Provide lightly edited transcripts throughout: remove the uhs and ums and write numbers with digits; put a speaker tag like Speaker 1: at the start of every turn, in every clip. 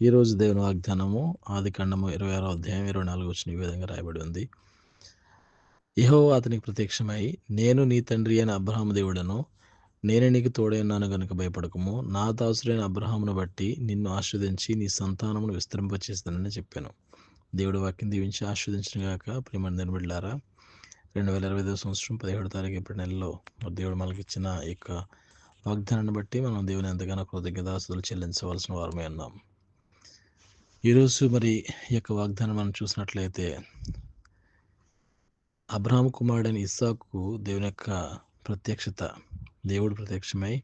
Speaker 1: ఈరోజు దేవుని వాగ్దానము ఆదికాండము 26వ అధ్యాయం 24 వచనం ఈ విధంగా రాయబడి ఉంది. యెహోవా అతనికి ప్రత్యక్షమై, నేను నీ తండ్రి అయిన అబ్రహాము దేవుడను, నేనే నీకు తోడై ఉన్నాను గనుక భయపడకుము. నా దాసుడైన అబ్రహామును బట్టి నిన్ను ఆశీర్వదించి నీ సంతానమును విస్తరింపచేస్తానని చెప్పాను. దేవుడి వాక్యం దీవించి ఆశీర్వదించిన గాక. ప్రియమైన దేవుని బిడ్డలారా, 2025 సంవత్సరం 17వ తారీఖు ఏప్రిల్ నెలలో దేవుడు మనకిచ్చిన ఈ యొక్క వాగ్దానాన్ని బట్టి మనం దేవుని ఎంతగానో కృతజ్ఞతాస్తుతులు చెల్లించవలసిన వారమే ఉన్నాం. ఈరోజు మరి ఈ యొక్క వాగ్దానం మనం చూసినట్లయితే, అబ్రహాము కుమారుడైన ఇస్సాకు దేవుని యొక్క ప్రత్యక్షత, దేవుడు ప్రత్యక్షమై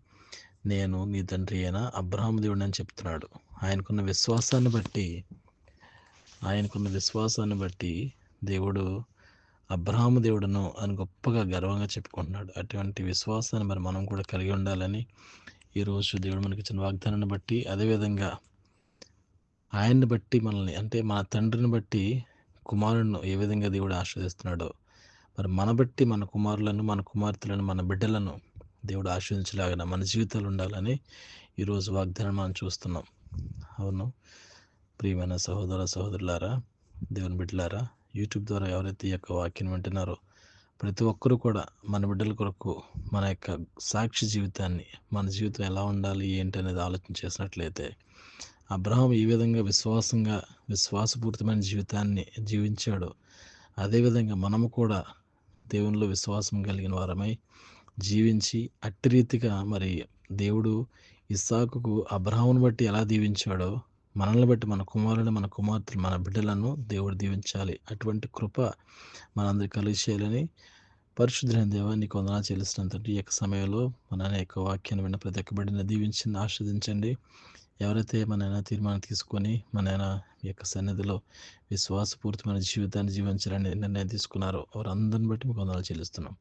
Speaker 1: నేను నీ తండ్రి అయిన అబ్రహాము దేవుడు అని చెప్తున్నాడు. ఆయనకున్న విశ్వాసాన్ని బట్టి దేవుడు అబ్రహాము దేవుడును అని గొప్పగా గర్వంగా చెప్పుకుంటున్నాడు. అటువంటి విశ్వాసాన్ని మరి మనం కూడా కలిగి ఉండాలని ఈరోజు దేవుడు మనకి ఇచ్చిన వాగ్దానాన్ని బట్టి, అదేవిధంగా ఆయన్ని బట్టి మనల్ని, అంటే మన తండ్రిని బట్టి కుమారులను ఏ విధంగా దేవుడు ఆశీర్వదిస్తున్నాడో, మరి మన బట్టి మన కుమారులను, మన కుమార్తెలను, మన బిడ్డలను దేవుడు ఆశీర్వదించలాగా మన జీవితాలు ఉండాలని ఈరోజు వాగ్దానం మనం చూస్తున్నాం. అవును ప్రియమైన సహోదర సహోదరులారా, దేవుని బిడ్డలారా, యూట్యూబ్ ద్వారా ఎవరైతే ఈ యొక్క వాక్యం వింటున్నారో ప్రతి ఒక్కరూ కూడా మన బిడ్డల కొరకు మన యొక్క సాక్షి జీవితాన్ని, మన జీవితం ఎలా ఉండాలి ఏంటి అనేది ఆలోచన చేసినట్లయితే, అబ్రహాం ఈ విధంగా విశ్వాసపూరితమైన జీవితాన్ని జీవించాడు. అదేవిధంగా మనము కూడా దేవునిలో విశ్వాసం కలిగిన వారమై జీవించి అట్టి రీతిగా మరి దేవుడు ఇస్సాకుకు అబ్రహామును బట్టి ఎలా దీవించాడో, మనల్ని బట్టి మన కుమారులను, మన కుమార్తెలు, మన బిడ్డలను దేవుడు దీవించాలి. అటువంటి కృప మనందరికీ కలిగి చేయాలని పరిశుద్ధమైన దేవా నీకు వందనాలు చెల్లిస్తున్నాను తండ్రి. ఈ యొక్క సమయంలో మన యొక్క వాక్యాన్ని విన్న ప్రతి ఒక్క బిడ్డని దీవించింది, ఆస్వాదించండి. ఎవరైతే మన తీర్మానం తీసుకొని మన ఈ యొక్క సన్నిధిలో విశ్వాసపూరితమైన జీవితాన్ని జీవించాలని నిర్ణయం తీసుకున్నారో వారందరిని బట్టి మీకు వందనాలు చెల్లిస్తున్నాం.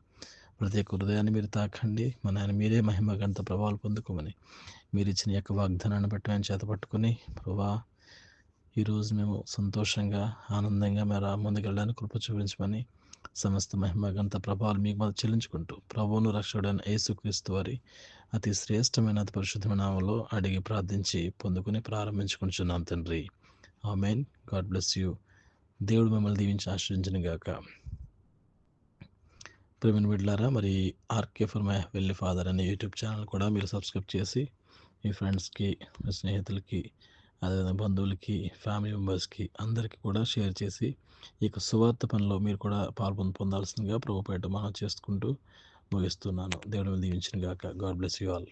Speaker 1: ప్రతి ఒక్క హృదయాన్ని మీరు తాకండి. మీరే మహిమ గంట ప్రభావాలు పొందుకోమని మీరు ఇచ్చిన యొక్క వాగ్దానాన్ని బట్టి ఆయన చేత పట్టుకుని, ప్రభా ఈరోజు మేము సంతోషంగా ఆనందంగా మీరు ముందుకెళ్ళడానికి కృప చూపించమని సమస్త మహిమ గంట ప్రభావాలు మీకు మనం చెల్లించుకుంటూ ప్రభువును రక్షకుడైన యేసుక్రీస్తు వారి అతి శ్రేష్టమైన అతి పరిశుద్ధమైన నామములో అడిగి ప్రార్థించి పొందుకుని ప్రారంభించుకుంటున్నాం తండ్రి. ఆమేన్. God bless you. దేవుడు మిమ్మల్ని దీవించి ఆశ్రయించిన గాక. ప్రేమైన బిడ్డలారా, మరి RK for my heavenly father అనే యూట్యూబ్ ఛానల్ కూడా మీరు సబ్స్క్రైబ్ చేసి మీ ఫ్రెండ్స్కి, మీ స్నేహితులకి, అదేవిధంగా బంధువులకి, ఫ్యామిలీ మెంబర్స్కి అందరికీ కూడా షేర్ చేసి ఈ యొక్క సువార్త పనిలో మీరు కూడా పొందాల్సిందిగా ప్రభుపేట మనం చేసుకుంటూ ముగిస్తున్నాను. దేవుడు దీవించిన గాక. God bless you all.